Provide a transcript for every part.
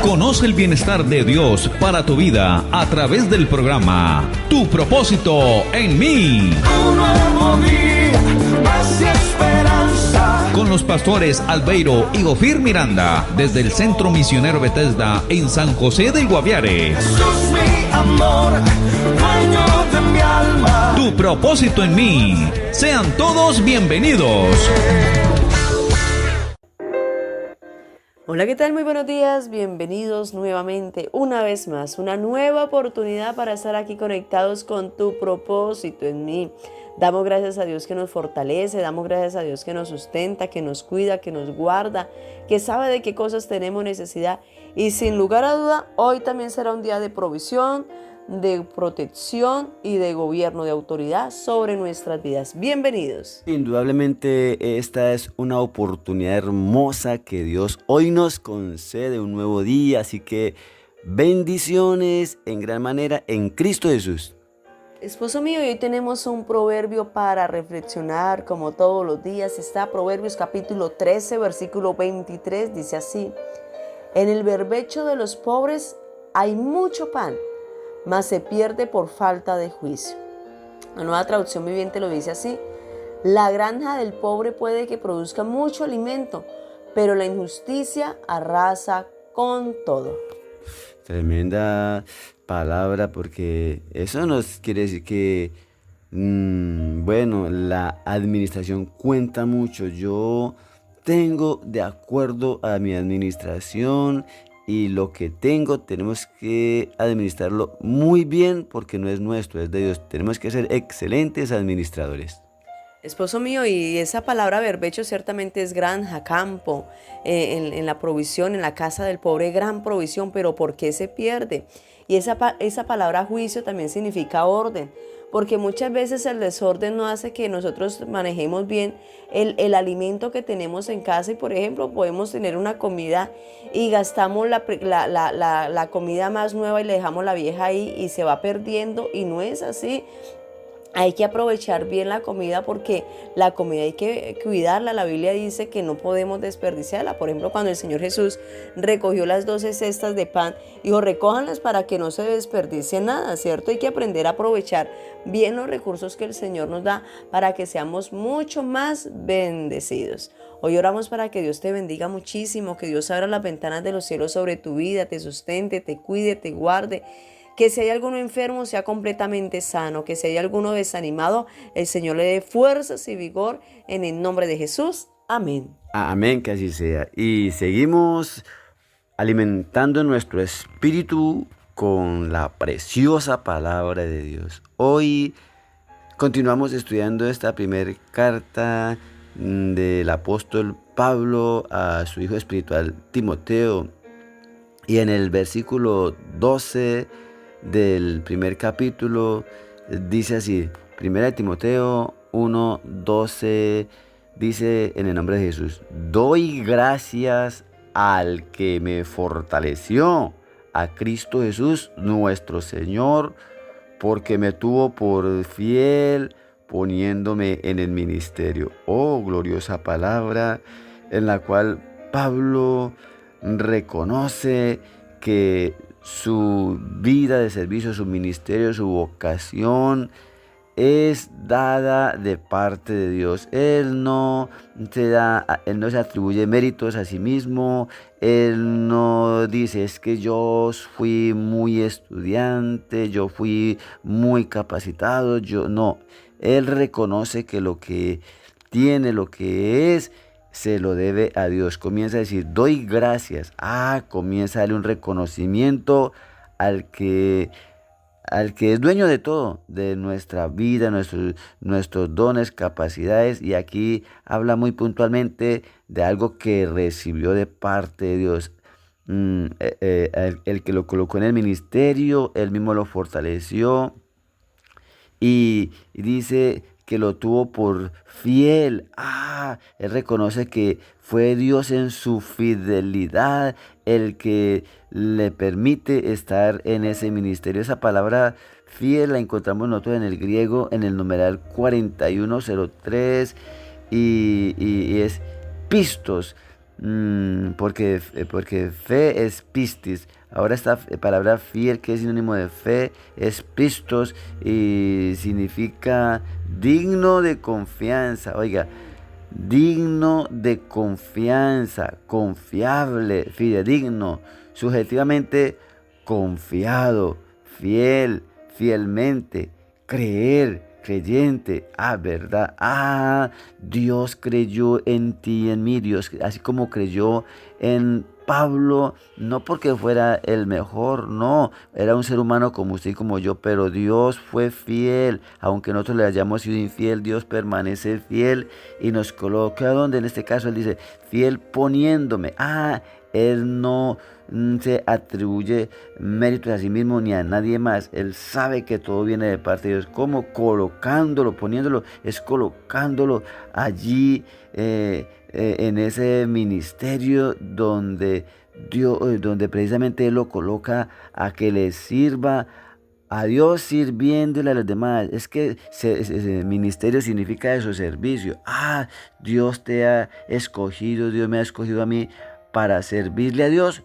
Conoce el bienestar de Dios para tu vida a través del programa Tu propósito en mí. Un nuevo día, paz y esperanza. Con los pastores Albeiro y Ofir Miranda, desde el Centro Misionero Bethesda en San José del Guaviare. Jesús mi amor, dueño de mi alma. Tu propósito en mí. Sean todos bienvenidos. Hola, ¿qué tal? Muy buenos días, bienvenidos nuevamente, una vez más, una nueva oportunidad para estar aquí conectados con Tu propósito en mí. Damos gracias a Dios que nos fortalece, damos gracias a Dios que nos sustenta, que nos cuida, que nos guarda, que sabe de qué cosas tenemos necesidad. Y sin lugar a duda, hoy también será un día de provisión, de protección y de gobierno, de autoridad sobre nuestras vidas. Bienvenidos. Indudablemente esta es una oportunidad hermosa que Dios hoy nos concede, un nuevo día, así que bendiciones en gran manera en Cristo Jesús. Esposo mío, y hoy tenemos un proverbio para reflexionar como todos los días. Está Proverbios capítulo 13, versículo 23, dice así: en el berbecho de los pobres hay mucho pan, mas se pierde por falta de juicio. La Nueva Traducción Viviente lo dice así: la granja del pobre puede que produzca mucho alimento, pero la injusticia arrasa con todo. Tremenda palabra, porque eso nos quiere decir que, bueno, la administración cuenta mucho. Yo tengo de acuerdo a mi administración y lo que tengo tenemos que administrarlo muy bien porque no es nuestro, es de Dios. Tenemos que ser excelentes administradores. Esposo mío, y esa palabra berbecho ciertamente es granja, campo, en la provisión, en la casa del pobre, gran provisión, pero ¿por qué se pierde? Y esa palabra juicio también significa orden, porque muchas veces el desorden no hace que nosotros manejemos bien el alimento que tenemos en casa. Y por ejemplo, podemos tener una comida y gastamos la comida más nueva y le dejamos la vieja ahí y se va perdiendo, y no es así. Hay que aprovechar bien la comida, porque la comida hay que cuidarla. La Biblia dice que no podemos desperdiciarla. Por ejemplo, cuando el Señor Jesús recogió las 12 cestas de pan, dijo: recójanlas para que no se desperdicie nada, ¿cierto? Hay que aprender a aprovechar bien los recursos que el Señor nos da para que seamos mucho más bendecidos. Hoy oramos para que Dios te bendiga muchísimo, que Dios abra las ventanas de los cielos sobre tu vida, te sustente, te cuide, te guarde. Que si hay alguno enfermo sea completamente sano, que si hay alguno desanimado, el Señor le dé fuerzas y vigor en el nombre de Jesús. Amén. Amén, que así sea. Y seguimos alimentando nuestro espíritu con la preciosa palabra de Dios. Hoy continuamos estudiando esta primera carta del apóstol Pablo a su hijo espiritual Timoteo. Y en el versículo 12 del primer capítulo dice así: 1 Timoteo 1:12, dice en el nombre de Jesús: doy gracias al que me fortaleció, a Cristo Jesús nuestro Señor, porque me tuvo por fiel poniéndome en el ministerio. Oh, gloriosa palabra en la cual Pablo reconoce que su vida de servicio, su ministerio, su vocación es dada de parte de Dios. Él no se atribuye méritos a sí mismo. Él no dice: es que yo fui muy estudiante, yo fui muy capacitado. No, él reconoce que lo que tiene, lo que es, se lo debe a Dios. Comienza a decir: doy gracias. Comienza a darle un reconocimiento al que es dueño de todo, de nuestra vida, nuestros dones, capacidades. Y aquí habla muy puntualmente de algo que recibió de parte de Dios. El que lo colocó en el ministerio, él mismo lo fortaleció. Y dice que lo tuvo por fiel. Él reconoce que fue Dios en su fidelidad el que le permite estar en ese ministerio. Esa palabra fiel la encontramos nosotros en el griego, en el numeral 4103, y es pistos. porque fe es pistis. Ahora esta palabra fiel, que es sinónimo de fe, es pistos y significa digno de confianza. Oiga, digno de confianza, confiable, fidedigno, subjetivamente confiado, fiel, fielmente, creer, creyente, verdad, Dios creyó en ti y en mí, Dios, así como creyó en Pablo, no porque fuera el mejor, no, era un ser humano como usted y como yo, pero Dios fue fiel, aunque nosotros le hayamos sido infiel, Dios permanece fiel y nos coloca donde en este caso Él dice, fiel poniéndome, Él no se atribuye méritos a sí mismo ni a nadie más. Él sabe que todo viene de parte de Dios. ¿Cómo? Colocándolo, poniéndolo, es colocándolo allí en ese ministerio donde Dios, donde precisamente Él lo coloca a que le sirva a Dios sirviéndole a los demás. Es que ministerio significa eso, servicio. Dios te ha escogido, Dios me ha escogido a mí para servirle a Dios,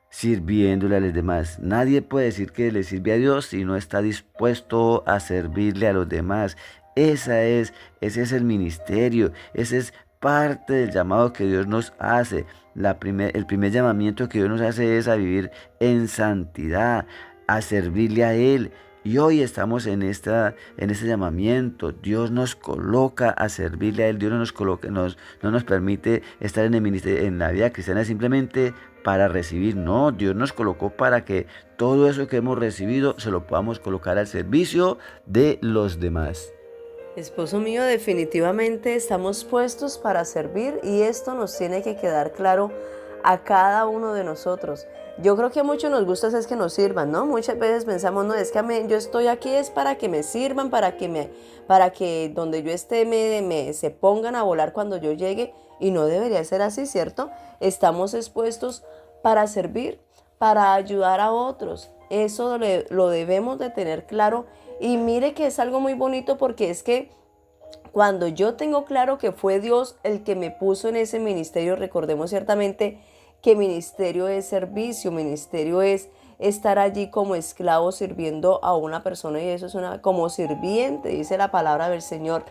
sirviéndole a los demás. Nadie puede decir que le sirve a Dios si no está dispuesto a servirle a los demás. Ese es el ministerio, ese es parte del llamado que Dios nos hace. El primer llamamiento que Dios nos hace es a vivir en santidad, a servirle a Él. Y hoy estamos en este llamamiento. Dios nos coloca a servirle a Él. Dios no nos permite estar en el ministerio, en la vida cristiana simplemente para recibir. No, Dios nos colocó para que todo eso que hemos recibido se lo podamos colocar al servicio de los demás. Esposo mío, definitivamente estamos puestos para servir y esto nos tiene que quedar claro a cada uno de nosotros. Yo creo que a muchos nos gusta es que nos sirvan, ¿no? Muchas veces pensamos, no, es que yo estoy aquí es para que me sirvan, para que donde yo esté se pongan a volar cuando yo llegue, y no debería ser así, ¿cierto? Estamos expuestos para servir, para ayudar a otros. Eso lo debemos de tener claro. Y mire que es algo muy bonito porque es que cuando yo tengo claro que fue Dios el que me puso en ese ministerio, recordemos ciertamente que ministerio es servicio, ministerio es estar allí como esclavo sirviendo a una persona, y eso es como sirviente, dice la palabra del Señor.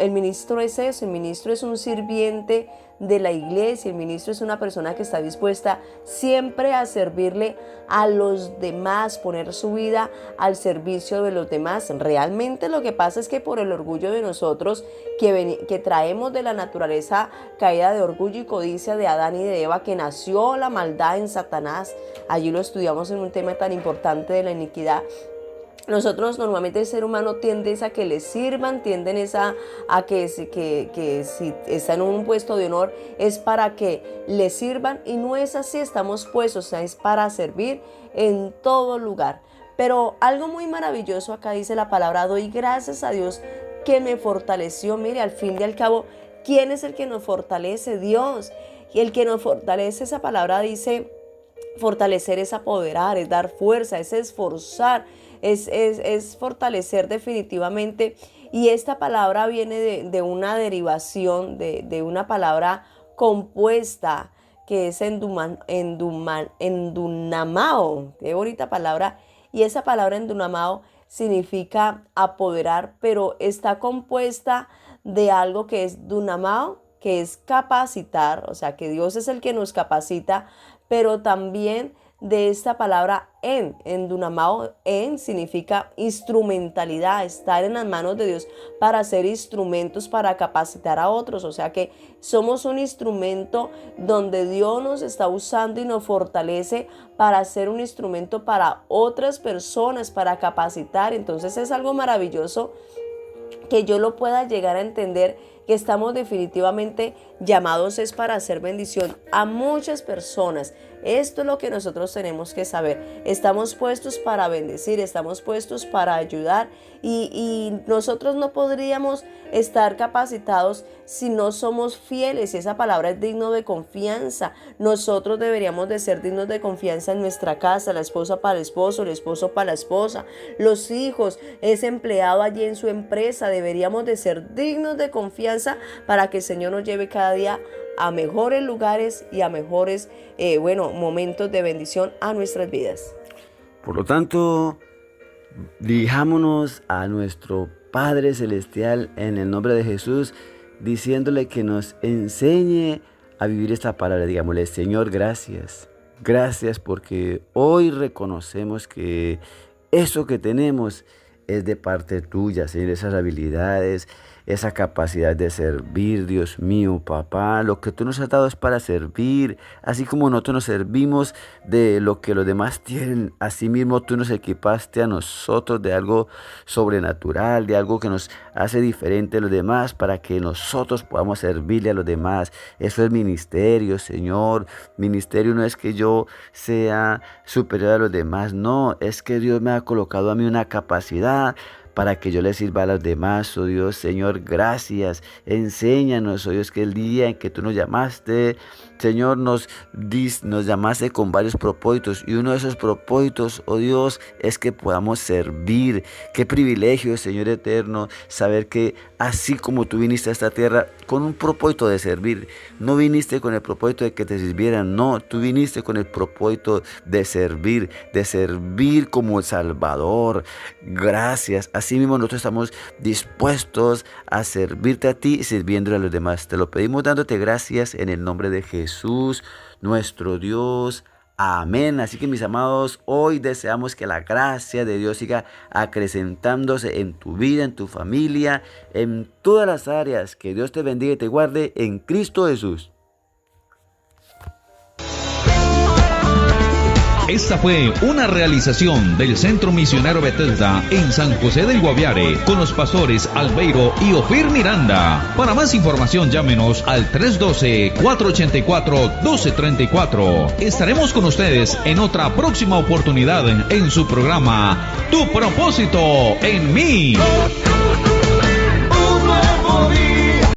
El ministro es eso, el ministro es un sirviente de la iglesia, el ministro es una persona que está dispuesta siempre a servirle a los demás, poner su vida al servicio de los demás. Realmente lo que pasa es que por el orgullo de nosotros, que traemos de la naturaleza caída de orgullo y codicia de Adán y de Eva, que nació la maldad en Satanás, allí lo estudiamos en un tema tan importante de la iniquidad. Nosotros normalmente el ser humano tiende a que le sirvan, tienden a que si está en un puesto de honor es para que le sirvan, y no es así, estamos puestos, o sea, es para servir en todo lugar. Pero algo muy maravilloso acá dice la palabra, doy gracias a Dios que me fortaleció. Mire, al fin y al cabo, ¿quién es el que nos fortalece? Dios. Y el que nos fortalece, esa palabra dice, fortalecer es apoderar, es dar fuerza, es esforzar. Es fortalecer definitivamente, y esta palabra viene de una derivación de una palabra compuesta que es endunamao, qué bonita palabra, y esa palabra endunamao significa apoderar, pero está compuesta de algo que es dunamao, que es capacitar, o sea que Dios es el que nos capacita, pero también de esta palabra endunamao, significa instrumentalidad, estar en las manos de Dios para ser instrumentos para capacitar a otros. O sea que somos un instrumento donde Dios nos está usando y nos fortalece para ser un instrumento para otras personas, para capacitar. Entonces es algo maravilloso que yo lo pueda llegar a entender, que estamos definitivamente llamados es para hacer bendición a muchas personas. Esto es lo que nosotros tenemos que saber. Estamos puestos para bendecir, estamos puestos para ayudar, y nosotros no podríamos estar capacitados si no somos fieles. Y esa palabra es digno de confianza. Nosotros deberíamos de ser dignos de confianza en nuestra casa, la esposa para el esposo para la esposa, los hijos, ese empleado allí en su empresa. Deberíamos de ser dignos de confianza para que el Señor nos lleve cada día a mejores lugares y a mejores, momentos de bendición a nuestras vidas. Por lo tanto, dirijámonos a nuestro Padre Celestial en el nombre de Jesús, diciéndole que nos enseñe a vivir esta palabra. Digámosle: Señor, gracias. Gracias porque hoy reconocemos que eso que tenemos es de parte tuya, Señor, esas habilidades, esa capacidad de servir, Dios mío, papá. Lo que tú nos has dado es para servir, así como nosotros nos servimos de lo que los demás tienen. Así mismo tú nos equipaste a nosotros de algo sobrenatural, de algo que nos hace diferente a los demás, para que nosotros podamos servirle a los demás. Eso es ministerio, Señor. Ministerio no es que yo sea superior a los demás, no, es que Dios me ha colocado a mí una capacidad para que yo le sirva a los demás. Oh Dios, Señor, gracias. Enséñanos, oh Dios, que el día en que tú nos llamaste, Señor, nos llamaste con varios propósitos, y uno de esos propósitos, oh Dios, es que podamos servir. Qué privilegio, Señor eterno, saber que así como tú viniste a esta tierra con un propósito de servir, no viniste con el propósito de que te sirvieran, no, tú viniste con el propósito de servir como el Salvador. Gracias. Así mismo nosotros estamos dispuestos a servirte a ti y sirviéndole a los demás. Te lo pedimos dándote gracias en el nombre de Jesús, nuestro Dios. Amén. Así que, mis amados, hoy deseamos que la gracia de Dios siga acrecentándose en tu vida, en tu familia, en todas las áreas. Que Dios te bendiga y te guarde en Cristo Jesús. Esta fue una realización del Centro Misionero Bethesda en San José del Guaviare, con los pastores Albeiro y Ofir Miranda. Para más información, llámenos al 312-484-1234. Estaremos con ustedes en otra próxima oportunidad en su programa Tu Propósito en Mí.